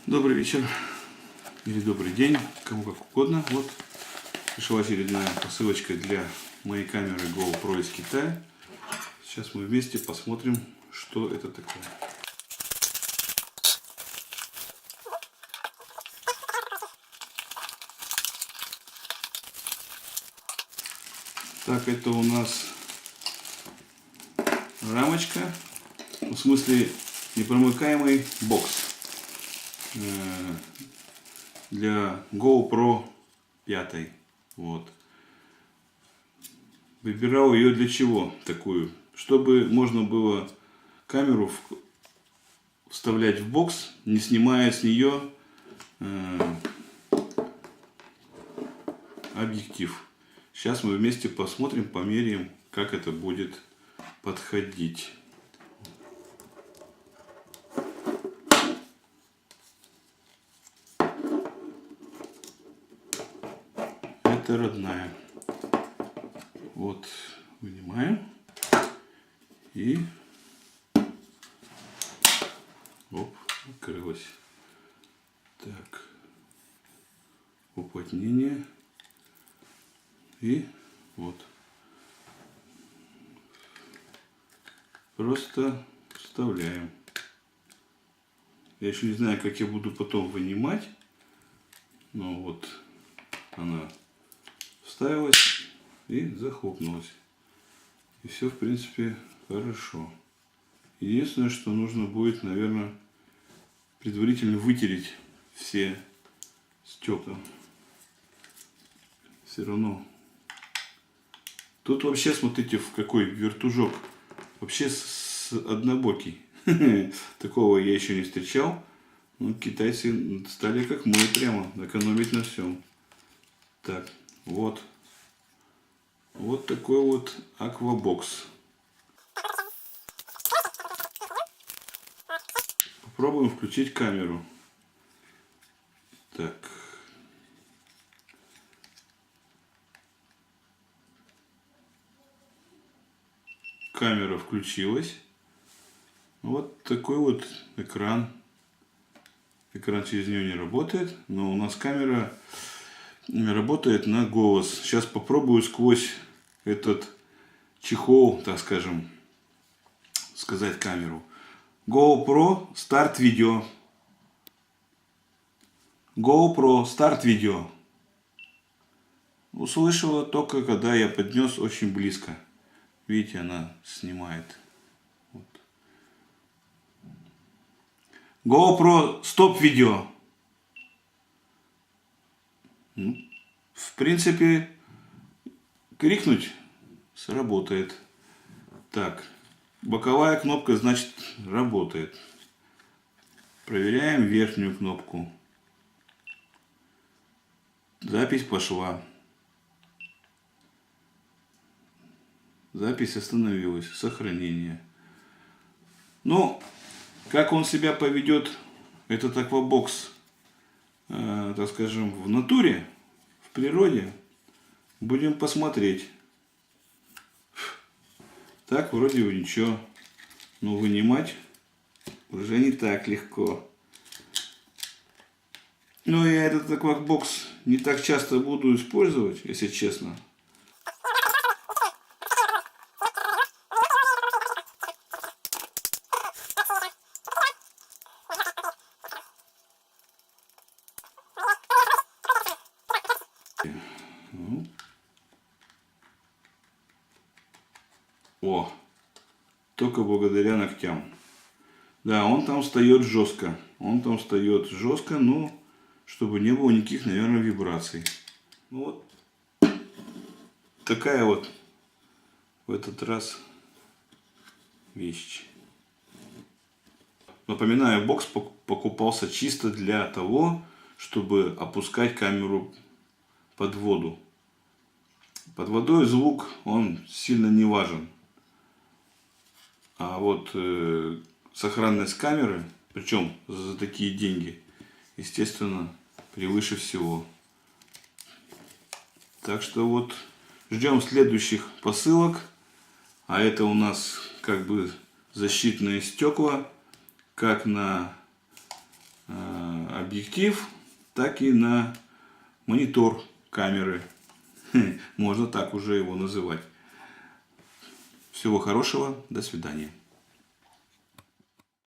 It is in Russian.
Добрый вечер или добрый день, кому как угодно. Вот пришла очередная посылочка для моей камеры GoPro из Китая. Сейчас мы вместе посмотрим, что это такое. Так, это у нас рамочка, в смысле непромыкаемый бокс для GoPro 5. Вот. Выбирал ее для чего такую? Чтобы можно было камеру вставлять в бокс, не снимая с нее объектив. Сейчас мы вместе посмотрим, померяем, как это будет подходить. Это родная. Вот, вынимаем. И оп, открылась. Так, уплотнение. И вот. Просто вставляем. Я еще не знаю, как я буду потом вынимать. Но вот она вставилась и захлопнулась. И все, в принципе, хорошо. Единственное, что нужно будет, наверное, предварительно вытереть все стекла. Все равно. Тут вообще, смотрите, в какой вертужок. Вообще однобокий. Такого я еще не встречал. Но китайцы стали как мы, прямо экономить на всем. Так, вот. Вот такой вот аквабокс. Попробуем включить камеру. Так. Камера включилась. Вот такой вот экран. Экран через нее не работает, но у нас камера работает на голос. Сейчас попробую сквозь этот чехол, так скажем, сказать камеру. GoPro, старт видео. GoPro, старт видео. Услышала только, когда я поднес очень близко. Видите, она снимает. Вот. GoPro, стоп видео. Ну, в принципе, крикнуть сработает. Так, боковая кнопка, значит, работает. Проверяем верхнюю кнопку. Запись пошла. Запись остановилась. Сохранение. Ну, как он себя поведет, этот аквабокс, так скажем, в натуре, в природе, будем посмотреть. Так, вроде бы ничего. Но вынимать уже не так легко. Но я этот аквабокс не так часто буду использовать, если честно. О, только благодаря ногтям. Да, он там встает жестко. Он там встает жестко, но чтобы не было никаких, наверное, вибраций. Ну вот. Такая вот в этот раз вещь. Напоминаю, бокс покупался чисто для того, чтобы опускать камеру под воду. Под водой звук, он сильно не важен. А вот сохранность камеры, причем за такие деньги, естественно, превыше всего. Так что вот ждем следующих посылок. А это у нас как бы защитные стекла как на объектив, так и на монитор камеры. Можно так уже его называть. Всего хорошего, до свидания.